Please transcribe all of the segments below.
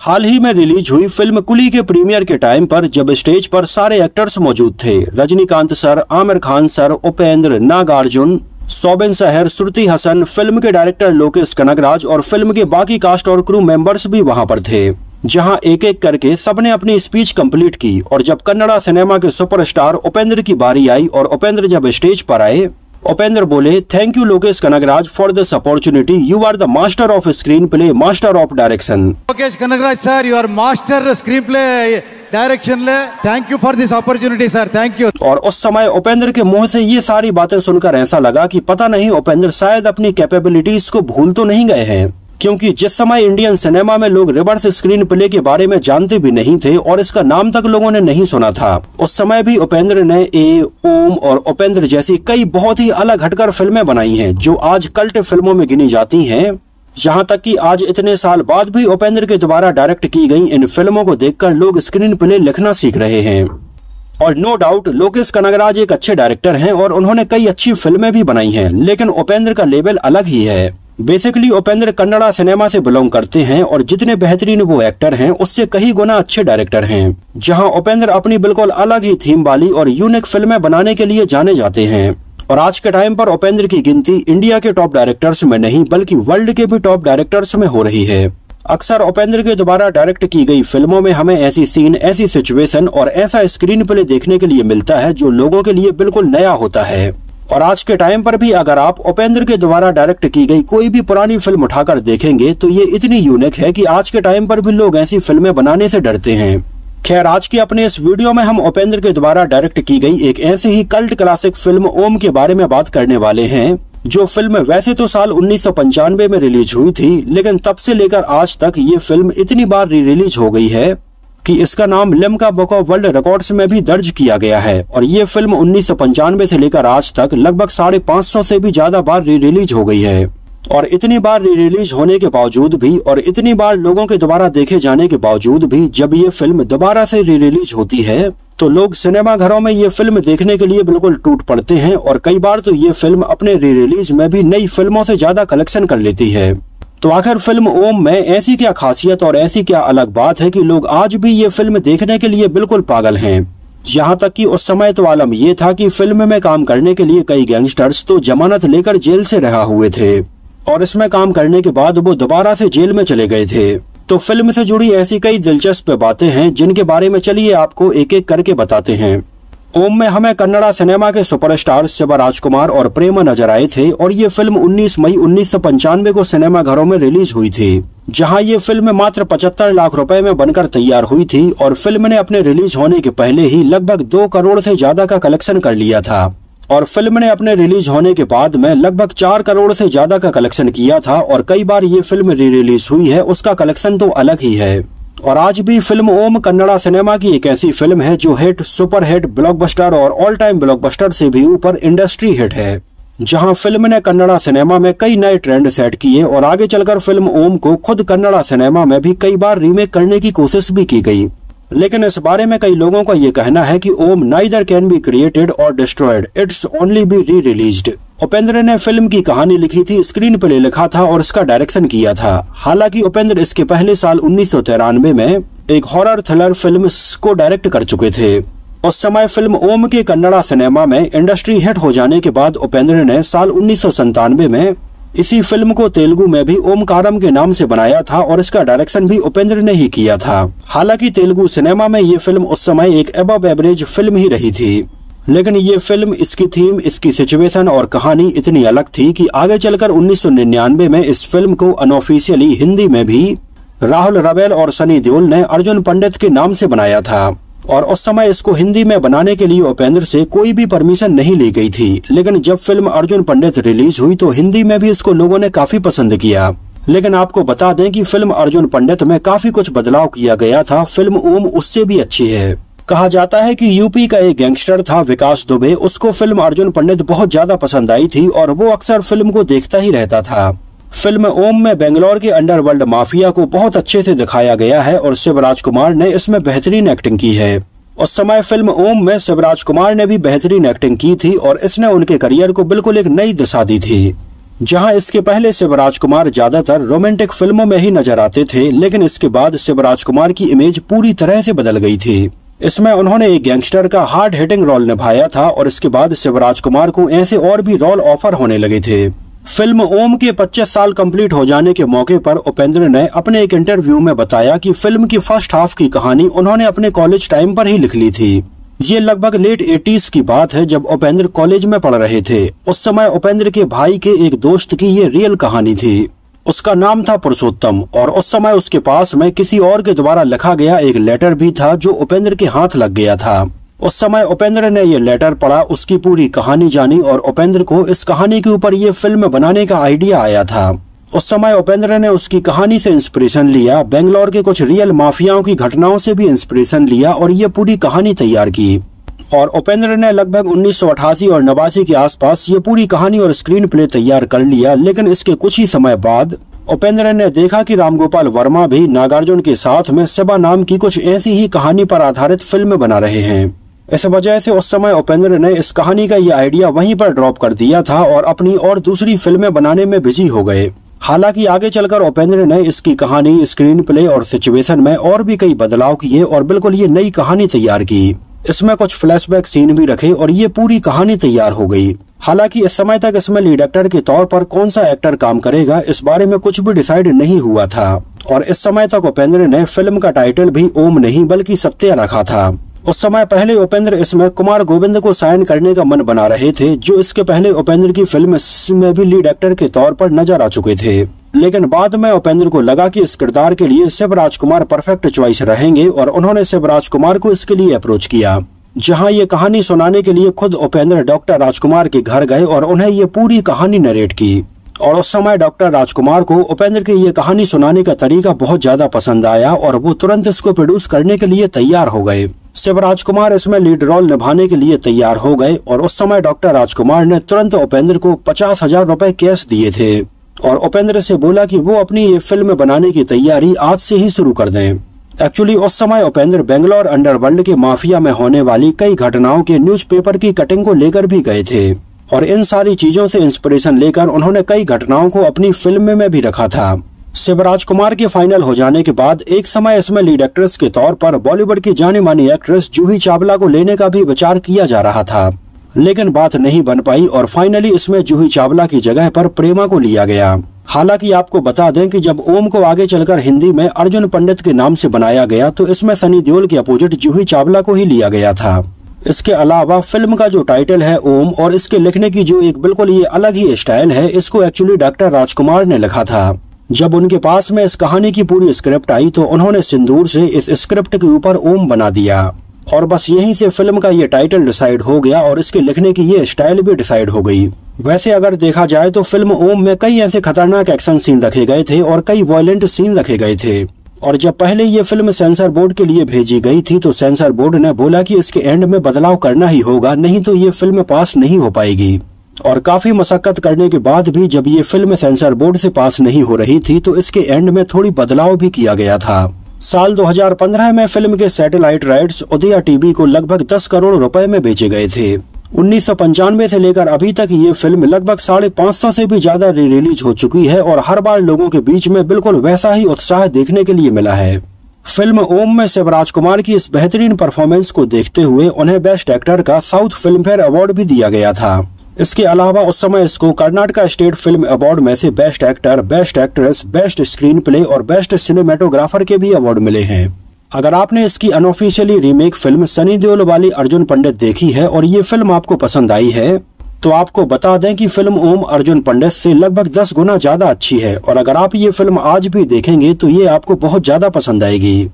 हाल ही में रिलीज हुई फिल्म कुली के प्रीमियर के टाइम पर जब स्टेज पर सारे एक्टर्स मौजूद थे, रजनीकांत सर, आमिर खान सर, उपेंद्र, नागार्जुन, सोबिन सहर, श्रुति हसन, फिल्म के डायरेक्टर लोकेश कनगराज और फिल्म के बाकी कास्ट और क्रू मेंबर्स भी वहां पर थे, जहां एक एक करके सबने अपनी स्पीच कंप्लीट की। और जब कन्नड़ा सिनेमा के सुपरस्टार उपेंद्र की बारी आई और उपेंद्र जब स्टेज पर आए, उपेंद्र बोले, thank you Lokesh Kanagaraj for this opportunity, you are the master of screenplay, master of direction. Lokesh Kanagaraj sir, you are master screenplay direction ले, thank you for this opportunity sir, thank you. और उस समय उपेंद्र के मुंह से ये सारी बातें सुनकर ऐसा लगा कि पता नहीं उपेंद्र शायद अपनी कैपेबिलिटीज को भूल तो नहीं गए हैं, क्योंकि जिस समय इंडियन सिनेमा में लोग रिवर्स स्क्रीन प्ले के बारे में जानते भी नहीं थे और इसका नाम तक लोगों ने नहीं सुना था, उस समय भी उपेंद्र ने ओम और उपेंद्र जैसी कई बहुत ही अलग हटकर फिल्में बनाई हैं, जो आज कल्ट फिल्मों में गिनी जाती हैं। यहाँ तक कि आज इतने साल बाद भी उपेंद्र के द्वारा डायरेक्ट की गई इन फिल्मों को देखकर लोग स्क्रीन प्ले लिखना सीख रहे हैं। और नो डाउट लोकेश कनगराज एक अच्छे डायरेक्टर हैं और उन्होंने कई अच्छी फिल्में भी बनाई हैं, लेकिन उपेंद्र का लेवल अलग ही है। बेसिकली उपेंद्र कन्नड़ा सिनेमा से बिलोंग करते हैं और जितने बेहतरीन वो एक्टर हैं उससे कई गुना अच्छे डायरेक्टर हैं। जहां उपेंद्र अपनी बिल्कुल अलग ही थीम वाली और यूनिक फिल्में बनाने के लिए जाने जाते हैं। और आज के टाइम पर उपेंद्र की गिनती इंडिया के टॉप डायरेक्टर्स में नहीं बल्कि वर्ल्ड के भी टॉप डायरेक्टर्स में हो रही है। अक्सर उपेंद्र के द्वारा डायरेक्ट की गई फिल्मों में हमें ऐसी सीन, ऐसी सिचुएशन और ऐसा स्क्रीन प्ले देखने के लिए मिलता है जो लोगों के लिए बिल्कुल नया होता है। और आज के टाइम पर भी अगर आप उपेंद्र के द्वारा डायरेक्ट की गई कोई भी पुरानी फिल्म उठाकर देखेंगे तो ये इतनी यूनिक है कि आज के टाइम पर भी लोग ऐसी फिल्में बनाने से डरते हैं। खैर, आज की अपने इस वीडियो में हम उपेंद्र के द्वारा डायरेक्ट की गई एक ऐसी ही कल्ट क्लासिक फिल्म ओम के बारे में बात करने वाले हैं, जो फिल्म वैसे तो साल 1995 में रिलीज हुई थी, लेकिन तब से लेकर आज तक ये फिल्म इतनी बार री रिलीज हो गई है कि इसका नाम Limca book of world records में भी दर्ज किया गया है। और ये फिल्म 1995 से लेकर आज तक लगभग 550 से भी ज्यादा बार री रिलीज हो गई है। और इतनी बार री रिलीज होने के बावजूद भी और इतनी बार लोगों के द्वारा देखे जाने के बावजूद भी जब ये फिल्म दोबारा से री रिलीज होती है तो लोग सिनेमा घरों में ये फिल्म देखने के लिए बिल्कुल टूट पड़ते हैं। और कई बार तो ये फिल्म अपने री रिलीज में भी नई फिल्मों से ज्यादा कलेक्शन कर लेती है। तो आखिर फिल्म ओम में ऐसी क्या खासियत और ऐसी क्या अलग बात है कि लोग आज भी ये फिल्म देखने के लिए बिल्कुल पागल हैं। यहाँ तक कि उस समय तो आलम ये था कि फिल्म में काम करने के लिए कई गैंगस्टर्स तो जमानत लेकर जेल से रहा हुए थे और इसमें काम करने के बाद वो दोबारा से जेल में चले गए थे। तो फिल्म से जुड़ी ऐसी कई दिलचस्प बातें हैं जिनके बारे में चलिए आपको एक एक करके बताते हैं। ओम में हमें कन्नड़ा सिनेमा के सुपरस्टार शिवराजकुमार और प्रेम नजर आए थे और ये फिल्म 19 मई 1995 को सिनेमा घरों में रिलीज हुई थी, जहां ये फिल्म मात्र 75 लाख रुपए में बनकर तैयार हुई थी और फिल्म ने अपने रिलीज होने के पहले ही लगभग 2 करोड़ से ज्यादा का कलेक्शन कर लिया था। और फिल्म ने अपने रिलीज होने के बाद में लगभग 4 करोड़ से ज्यादा का कलेक्शन किया था। और कई बार ये फिल्म री रिलीज हुई है, उसका कलेक्शन तो अलग ही है। और आज भी फिल्म ओम कन्नड़ा सिनेमा की एक ऐसी फिल्म है जो हिट, सुपर हिट, ब्लॉकबस्टर और ऑल टाइम ब्लॉकबस्टर से भी ऊपर इंडस्ट्री हिट है, जहां फिल्म ने कन्नड़ा सिनेमा में कई नए ट्रेंड सेट किए और आगे चलकर फिल्म ओम को खुद कन्नड़ा सिनेमा में भी कई बार रीमेक करने की कोशिश भी की गई। लेकिन इस बारे में कई लोगों का ये कहना है कि ओम नाइदर कैन बी क्रिएटेड और डिस्ट्रॉयड, इट्स ओनली बी री रिलीज्ड। उपेंद्र ने फिल्म की कहानी लिखी थी, स्क्रीन प्ले लिखा था और इसका डायरेक्शन किया था। हालांकि उपेंद्र इसके पहले साल 1993 में एक हॉरर थ्रिलर फिल्म को डायरेक्ट कर चुके थे। उस समय फिल्म ओम के कन्नड़ा सिनेमा में इंडस्ट्री हिट हो जाने के बाद उपेंद्र ने साल 1997 में इसी फिल्म को तेलुगु में भी ओमकारम के नाम से बनाया था और इसका डायरेक्शन भी उपेंद्र ने ही किया था। हालांकि तेलुगु सिनेमा में ये फिल्म उस समय एक अबव एवरेज फिल्म ही रही थी, लेकिन ये फिल्म, इसकी थीम, इसकी सिचुएशन और कहानी इतनी अलग थी कि आगे चलकर 1999 में इस फिल्म को अनऑफिशियली हिंदी में भी राहुल रवेल और सनी देओल ने अर्जुन पंडित के नाम से बनाया था। और उस समय इसको हिंदी में बनाने के लिए उपेंद्र से कोई भी परमिशन नहीं ली गई थी। लेकिन जब फिल्म अर्जुन पंडित रिलीज हुई तो हिंदी में भी इसको लोगों ने काफी पसंद किया। लेकिन आपको बता दें कि फिल्म अर्जुन पंडित में काफी कुछ बदलाव किया गया था। फिल्म ओम उससे भी अच्छी है। कहा जाता है कि यूपी का एक गैंगस्टर था विकास दुबे, उसको फिल्म अर्जुन पंडित बहुत ज्यादा पसंद आई थी और वो अक्सर फिल्म को देखता ही रहता था। फिल्म ओम में बेंगलोर के अंडरवर्ल्ड माफिया को बहुत अच्छे से दिखाया गया है और शिवराजकुमार ने इसमें बेहतरीन एक्टिंग की है। उस समय फिल्म ओम में शिवराजकुमार ने भी बेहतरीन एक्टिंग की थी और इसने उनके करियर को बिल्कुल एक नई दिशा दी थी। जहां इसके पहले शिवराज कुमार ज्यादातर रोमांटिक फिल्मों में ही नजर आते थे, लेकिन इसके बाद शिवराज कुमार की इमेज पूरी तरह से बदल गई थी। इसमें उन्होंने एक गैंगस्टर का हार्ड हिटिंग रोल निभाया था और इसके बाद शिवराज कुमार को ऐसे और भी रोल ऑफर होने लगे थे। फिल्म ओम के 25 साल कंप्लीट हो जाने के मौके पर उपेंद्र ने अपने एक इंटरव्यू में बताया कि फिल्म की फर्स्ट हाफ की कहानी उन्होंने अपने कॉलेज टाइम पर ही लिख ली थी। ये लगभग लेट 80s की बात है, जब उपेंद्र कॉलेज में पढ़ रहे थे। उस समय उपेंद्र के भाई के एक दोस्त की ये रियल कहानी थी। उसका नाम था पुरुषोत्तम और उस समय उसके पास में किसी और के द्वारा लिखा गया एक लेटर भी था जो उपेंद्र के हाथ लग गया था। उस समय उपेंद्र ने ये लेटर पढ़ा, उसकी पूरी कहानी जानी और उपेंद्र को इस कहानी के ऊपर ये फिल्म बनाने का आइडिया आया था। उस समय उपेंद्र ने उसकी कहानी से इंस्पिरेशन लिया, बेंगलोर के कुछ रियल माफियाओं की घटनाओं से भी इंस्पिरेशन लिया और ये पूरी कहानी तैयार की। और उपेंद्र ने लगभग 1988 और 89 के आसपास ये पूरी कहानी और स्क्रीन प्ले तैयार कर लिया। लेकिन इसके कुछ ही समय बाद उपेंद्र ने देखा कि रामगोपाल वर्मा भी नागार्जुन के साथ में शिवा नाम की कुछ ऐसी ही कहानी पर आधारित फिल्म बना रहे हैं। इस वजह से उस समय उपेंद्र ने इस कहानी का ये आइडिया वहीं पर ड्रॉप कर दिया था और अपनी और दूसरी फिल्में बनाने में बिजी हो गए। हालांकि आगे चलकर उपेंद्र ने इसकी कहानी, स्क्रीन प्ले और सिचुएशन में और भी कई बदलाव किए और बिल्कुल ये नई कहानी तैयार की। इसमें कुछ फ्लैशबैक सीन भी रखे और ये पूरी कहानी तैयार हो गई। हालांकि इस समय तक इसमें लीड एक्टर के तौर पर कौन सा एक्टर काम करेगा इस बारे में कुछ भी डिसाइड नहीं हुआ था और इस समय तक उपेंद्र ने फिल्म का टाइटल भी ओम नहीं बल्कि सत्या रखा था। उस समय पहले उपेंद्र इसमें कुमार गोविंद को साइन करने का मन बना रहे थे, जो इसके पहले उपेंद्र की फिल्म में भी लीड एक्टर के तौर पर नजर आ चुके थे। लेकिन बाद में उपेंद्र को लगा कि इस किरदार के लिए शिवराज कुमार परफेक्ट चॉइस रहेंगे और उन्होंने शिवराज कुमार को इसके लिए अप्रोच किया। जहां ये कहानी सुनाने के लिए खुद उपेंद्र डॉक्टर राजकुमार के घर गए और उन्हें ये पूरी कहानी नरेट की। और उस समय डॉक्टर राजकुमार को उपेंद्र की ये कहानी सुनाने का तरीका बहुत ज्यादा पसंद आया और वो तुरंत इसको प्रोड्यूस करने के लिए तैयार हो गए। शिवराज कुमार इसमें लीड रोल निभाने के लिए तैयार हो गए और उस समय डॉक्टर राजकुमार ने तुरंत उपेंद्र को 50,000 रुपए कैश दिए थे और उपेंद्र से बोला कि वो अपनी ये फिल्म बनाने की तैयारी आज से ही शुरू कर दें। एक्चुअली उस समय उपेंद्र बेंगलोर अंडरवर्ल्ड के माफिया में होने वाली कई घटनाओं के न्यूज़पेपर की कटिंग को लेकर भी गए थे और इन सारी चीजों से इंस्पिरेशन लेकर उन्होंने कई घटनाओं को अपनी फिल्म में भी रखा था। शिवराज कुमार के फाइनल हो जाने के बाद एक समय इसमें लीड एक्ट्रेस के तौर पर बॉलीवुड की जानी मानी एक्ट्रेस जूही चावला को लेने का भी विचार किया जा रहा था, लेकिन बात नहीं बन पाई और फाइनली इसमें जूही चावला की जगह पर प्रेमा को लिया गया। हालांकि आपको बता दें कि जब ओम को आगे चलकर हिंदी में अर्जुन पंडित के नाम से बनाया गया तो इसमें सनी देओल के अपोजिट जूही चावला को ही लिया गया था। इसके अलावा फिल्म का जो टाइटल है ओम और इसके लिखने की जो एक बिल्कुल ये अलग ही स्टाइल है, इसको एक्चुअली डॉक्टर राजकुमार ने लिखा था। जब उनके पास में इस कहानी की पूरी स्क्रिप्ट आई तो उन्होंने सिंदूर से इस स्क्रिप्ट के ऊपर ओम बना दिया और बस यहीं से फिल्म का ये टाइटल डिसाइड हो गया और इसके लिखने की ये स्टाइल भी डिसाइड हो गई। वैसे अगर देखा जाए तो फिल्म ओम में कई ऐसे खतरनाक एक्शन सीन रखे गए थे और कई वायलेंट सीन रखे गए थे और जब पहले ये फिल्म सेंसर बोर्ड के लिए भेजी गई थी तो सेंसर बोर्ड ने बोला कि इसके एंड में बदलाव करना ही होगा, नहीं तो ये फिल्म पास नहीं हो पाएगी। और काफी मशक्कत करने के बाद भी जब ये फिल्म सेंसर बोर्ड से पास नहीं हो रही थी तो इसके एंड में थोड़ी बदलाव भी किया गया था। साल 2015 में फिल्म के सैटेलाइट राइट्स उदया टीवी को लगभग 10 करोड़ रुपए में बेचे गए थे। 1995 से लेकर अभी तक ये फिल्म लगभग 550 से भी ज्यादा री रिलीज हो चुकी है और हर बार लोगों के बीच में बिल्कुल वैसा ही उत्साह देखने के लिए मिला है। फिल्म ओम में शिवराज कुमार की इस बेहतरीन परफॉर्मेंस को देखते हुए उन्हें बेस्ट एक्टर का साउथ फिल्म फेयर अवार्ड भी दिया गया था। इसके अलावा उस समय इसको कर्नाटका स्टेट फिल्म अवार्ड में से best actor, best actress, best screen play और बेस्ट सिनेमेटोग्राफर के भी अवार्ड मिले हैं। अगर आपने इसकी unofficially remake film Sunny Deol वाली अर्जुन पंडित देखी है और ये फिल्म आपको पसंद आई है तो आपको बता दें कि फिल्म ओम अर्जुन पंडित से लगभग 10 गुना ज्यादा अच्छी है और अगर आप ये फिल्म आज भी देखेंगे तो ये आपको बहुत ज्यादा पसंद आएगी।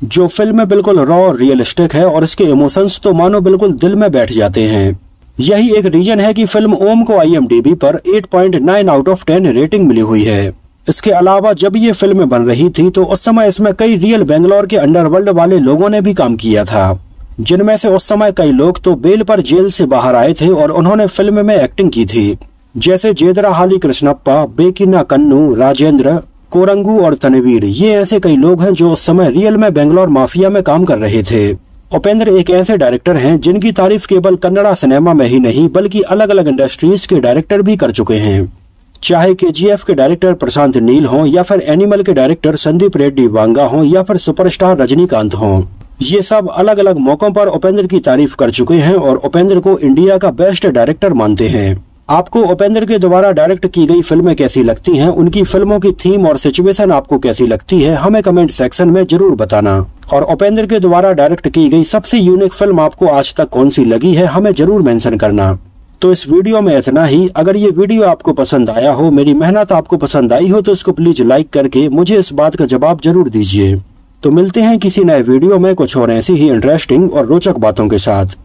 जो फिल्म बिल्कुल रॉ और रियलिस्टिक है और इसके इमोशंस तो मानो बिल्कुल दिल में बैठ जाते हैं। यही एक रीजन है कि फिल्म ओम को IMDb पर 8.9 आउट ऑफ 10 रेटिंग मिली हुई है। इसके अलावा जब ये फिल्म बन रही थी तो उस समय इसमें कई रियल बेंगलोर के अंडरवर्ल्ड वाले लोगों ने भी काम किया था, जिनमें से उस समय कई लोग तो बेल पर जेल से बाहर आए थे और उन्होंने फिल्म में एक्टिंग की थी, जैसे जेदराहाली कृष्णप्पा, बेकिना कन्नू, राजेंद्र, कोरंगू और तनवीर। ये ऐसे कई लोग हैं जो उस समय रियल में बेंगलोर माफिया में काम कर रहे थे। उपेंद्र एक ऐसे डायरेक्टर हैं जिनकी तारीफ केवल कन्नड़ा सिनेमा में ही नहीं बल्कि अलग अलग इंडस्ट्रीज के डायरेक्टर भी कर चुके हैं। चाहे KGF के डायरेक्टर प्रशांत नील हों या फिर एनिमल के डायरेक्टर संदीप रेड्डी वांगा हों या फिर सुपरस्टार रजनीकांत हों, ये सब अलग अलग मौकों पर उपेंद्र की तारीफ कर चुके हैं और उपेंद्र को इंडिया का बेस्ट डायरेक्टर मानते हैं। आपको उपेंद्र के द्वारा डायरेक्ट की गई फिल्में कैसी लगती हैं, उनकी फिल्मों की थीम और सिचुएशन आपको कैसी लगती है, हमें कमेंट सेक्शन में जरूर बताना। और उपेंद्र के द्वारा डायरेक्ट की गई सबसे यूनिक फिल्म आपको आज तक कौन सी लगी है, हमें जरूर मेंशन करना। तो इस वीडियो में इतना ही। अगर ये वीडियो आपको पसंद आया हो, मेरी मेहनत आपको पसंद आई हो, तो इसको प्लीज लाइक करके मुझे इस बात का जवाब जरूर दीजिए। तो मिलते हैं किसी नए वीडियो में कुछ और ऐसी ही इंटरेस्टिंग और रोचक बातों के साथ।